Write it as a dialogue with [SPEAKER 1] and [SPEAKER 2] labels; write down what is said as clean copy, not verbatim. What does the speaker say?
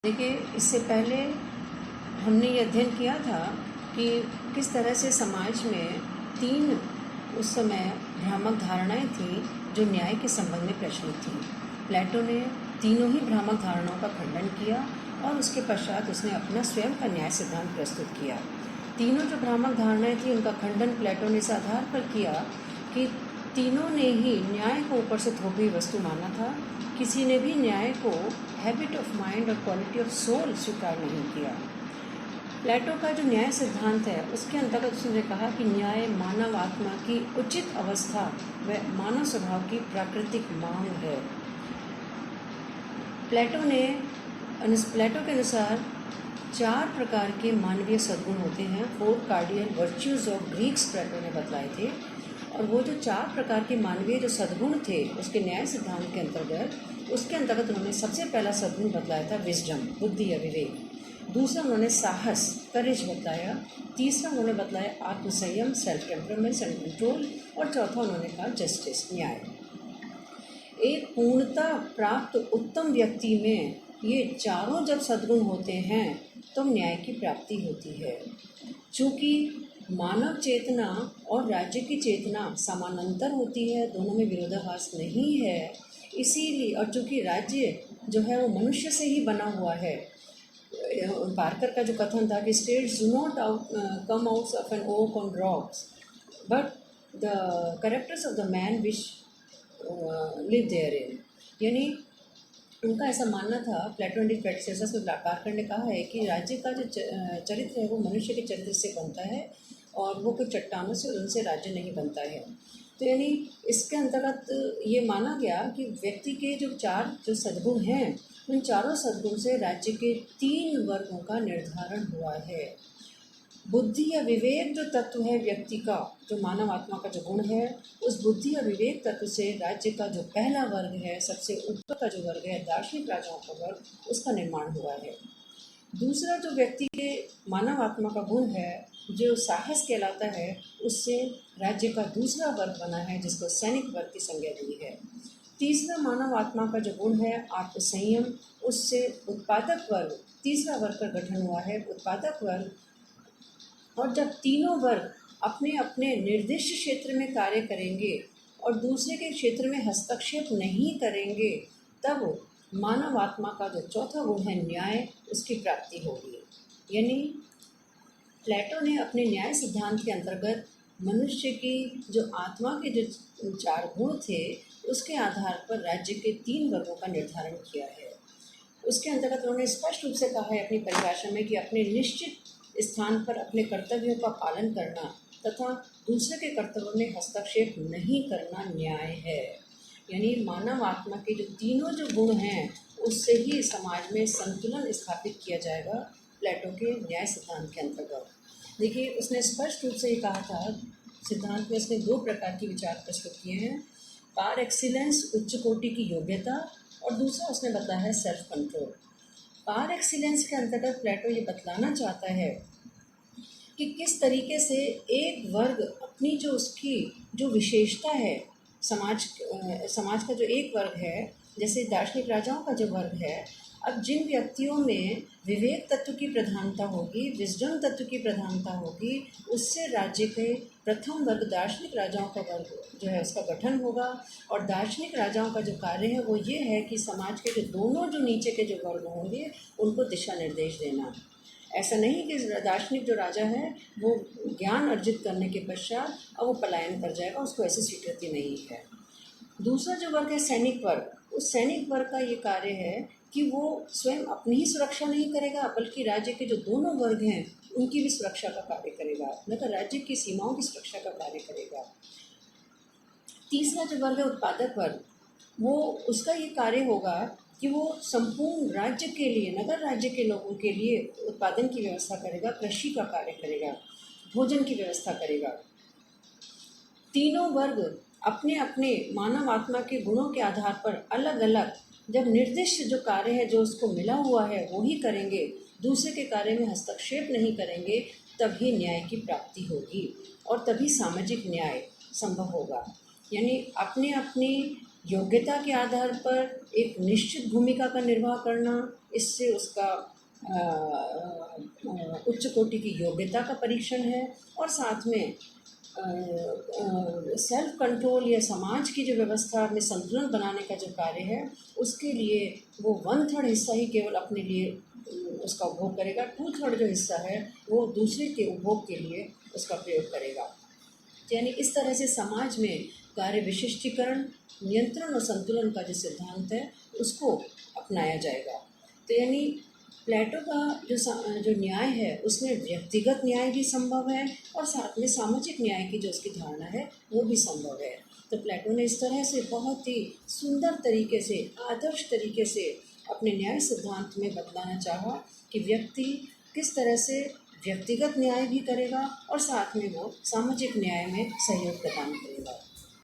[SPEAKER 1] देखिए, इससे पहले हमने ये अध्ययन किया था कि किस तरह से समाज में 3 उस समय भ्रामक धारणाएं थीं जो न्याय के संबंध में प्रचलित थीं। प्लेटो ने तीनों ही भ्रामक धारणाओं का खंडन किया और उसके पश्चात उसने अपना स्वयं का न्याय सिद्धांत प्रस्तुत किया। तीनों जो भ्रामक धारणाएं थी उनका खंडन प्लेटो ने इस आधार पर किया कि तीनों ने ही न्याय को ऊपर से थोपी वस्तु माना था। किसी ने भी न्याय को हैबिट ऑफ माइंड और क्वालिटी ऑफ सोल स्वीकार नहीं किया। प्लेटो का जो न्याय सिद्धांत है उसके अंतर्गत उसने कहा कि न्याय मानव आत्मा की उचित अवस्था व मानव स्वभाव की प्राकृतिक मांग है। प्लेटो के अनुसार 4 प्रकार के मानवीय सद्गुण होते हैं। 4 कार्डियल वर्च्यूज़ ऑफ ग्रीक्स प्लेटो ने बतलाए थे। और वो जो 4 प्रकार के मानवीय जो सद्गुण थे उसके न्याय सिद्धांत के अंतर्गत उन्होंने सबसे पहला सद्गुण बतलाया था विजडम, बुद्धि या विवेक। दूसरा उन्होंने साहस, करेज बतलाया। तीसरा उन्होंने बतलाया आत्मसंयम, सेल्फ टेम्परमेंट्स एंड कंट्रोल। और चौथा उन्होंने कहा जस्टिस, न्याय। एक पूर्णता प्राप्त उत्तम व्यक्ति में ये चारों जब सद्गुण होते हैं तो न्याय की प्राप्ति होती है। चूँकि मानव चेतना और राज्य की चेतना समानांतर होती है, दोनों में विरोधाभास नहीं है, इसीलिए और चूँकि राज्य जो है वो मनुष्य से ही बना हुआ है। पार्कर का जो कथन था कि states do not come out of an oak on rocks but the characters of the man which live there in, यानी उनका ऐसा मानना था। प्लेटो एंड प्रेडिसेसर्स में पार्कर ने कहा है कि राज्य का जो चरित्र है वो मनुष्य के चरित्र से बनता है और वो कुछ चट्टानों से उनसे राज्य नहीं बनता है। तो यानी इसके अंतर्गत ये माना गया कि व्यक्ति के जो 4 जो सद्गुण हैं उन चारों सद्गुण से राज्य के 3 वर्गों का निर्धारण हुआ है। बुद्धि या विवेक जो तत्व है व्यक्ति का, जो मानव आत्मा का जो गुण है, उस बुद्धि या विवेक तत्व से राज्य का जो पहला वर्ग है, सबसे ऊपर का जो वर्ग है, दार्शनिक राजाओं का वर्ग, उसका निर्माण हुआ है। दूसरा जो व्यक्ति के मानव आत्मा का गुण है जो साहस कहलाता है, उससे राज्य का दूसरा वर्ग बना है जिसको सैनिक वर्ग की संज्ञा दी है। तीसरा मानव आत्मा का जो गुण है आत्मसंयम, उससे उत्पादक वर्ग, तीसरा वर्ग का गठन हुआ है, उत्पादक वर्ग। और जब तीनों वर्ग अपने अपने निर्दिष्ट क्षेत्र में कार्य करेंगे और दूसरे के क्षेत्र में हस्तक्षेप नहीं करेंगे, तब मानव आत्मा का जो चौथा गुण है न्याय, उसकी प्राप्ति होगी। यानी प्लेटो ने अपने न्याय सिद्धांत के अंतर्गत मनुष्य की जो आत्मा के जो 4 गुण थे उसके आधार पर राज्य के 3 वर्गों का निर्धारण किया है। उसके अंतर्गत उन्होंने स्पष्ट रूप से कहा है अपनी परिभाषा में कि अपने निश्चित स्थान पर अपने कर्तव्यों का पालन करना तथा दूसरे के कर्तव्यों में हस्तक्षेप नहीं करना न्याय है। यानी मानव आत्मा के जो तीनों जो गुण हैं उससे ही समाज में संतुलन स्थापित किया जाएगा प्लेटो के न्याय सिद्धांत के अंतर्गत। देखिए, उसने स्पष्ट रूप से ये कहा था, सिद्धांत में उसने 2 प्रकार के विचार प्रस्तुत किए हैं, पार एक्सीलेंस, उच्च कोटि की योग्यता, और दूसरा उसने बताया है सेल्फ कंट्रोल। पार एक्सीलेंस के अंतर्गत प्लेटो ये बतलाना चाहता है कि किस तरीके से एक वर्ग अपनी जो उसकी जो विशेषता है, समाज का जो एक वर्ग है, जैसे दार्शनिक राजाओं का जो वर्ग है, अब जिन व्यक्तियों में विवेक तत्व की प्रधानता होगी, विजडम तत्व की प्रधानता होगी, उससे राज्य के प्रथम वर्ग दार्शनिक राजाओं का वर्ग जो है उसका गठन होगा। और दार्शनिक राजाओं का जो कार्य है वो ये है कि समाज के जो दोनों जो नीचे के जो वर्ग होंगे उनको दिशा निर्देश देना। ऐसा नहीं कि दार्शनिक जो राजा है वो ज्ञान अर्जित करने के पश्चात अब वो पलायन कर जाएगा, उसको ऐसी स्वीकृति नहीं है। दूसरा जो वर्ग है सैनिक वर्ग, उस सैनिक वर्ग का ये कार्य है कि वो स्वयं अपनी ही सुरक्षा नहीं करेगा बल्कि राज्य के जो दोनों वर्ग हैं उनकी भी सुरक्षा का कार्य करेगा, मतलब राज्य की सीमाओं की सुरक्षा का कार्य करेगा। तीसरा जो वर्ग है उत्पादक वर्ग, वो उसका ये कार्य होगा कि वो संपूर्ण राज्य के लिए, नगर राज्य के लोगों के लिए उत्पादन की व्यवस्था करेगा, कृषि का कार्य करेगा, भोजन की व्यवस्था करेगा। तीनों वर्ग अपने अपने मानव आत्मा के गुणों के आधार पर अलग अलग जब निर्दिष्ट जो कार्य है जो उसको मिला हुआ है वो ही करेंगे, दूसरे के कार्य में हस्तक्षेप नहीं करेंगे, तभी न्याय की प्राप्ति होगी और तभी सामाजिक न्याय संभव होगा। यानी अपने अपनी योग्यता के आधार पर एक निश्चित भूमिका का निर्वाह करना, इससे उसका उच्च कोटि की योग्यता का परीक्षण है। और साथ में सेल्फ कंट्रोल या समाज की जो व्यवस्था में संतुलन बनाने का जो कार्य है, उसके लिए वो 1/3 हिस्सा ही केवल अपने लिए उसका उपभोग करेगा, 2/3 जो हिस्सा है वो दूसरे के उपभोग के लिए उसका प्रयोग करेगा। यानी इस तरह से समाज में कार्य विशिष्टीकरण, नियंत्रण और संतुलन का जो सिद्धांत है उसको अपनाया जाएगा। तो यानी प्लेटो का जो न्याय है उसमें व्यक्तिगत न्याय भी संभव है और साथ में सामाजिक न्याय की जो उसकी धारणा है वो भी संभव है। तो प्लेटो ने इस तरह से बहुत ही सुंदर तरीके से, आदर्श तरीके से अपने न्याय सिद्धांत में बतलाना चाहा कि व्यक्ति किस तरह से व्यक्तिगत न्याय भी करेगा और साथ में वो सामाजिक न्याय में सहयोग प्रदान करेगा।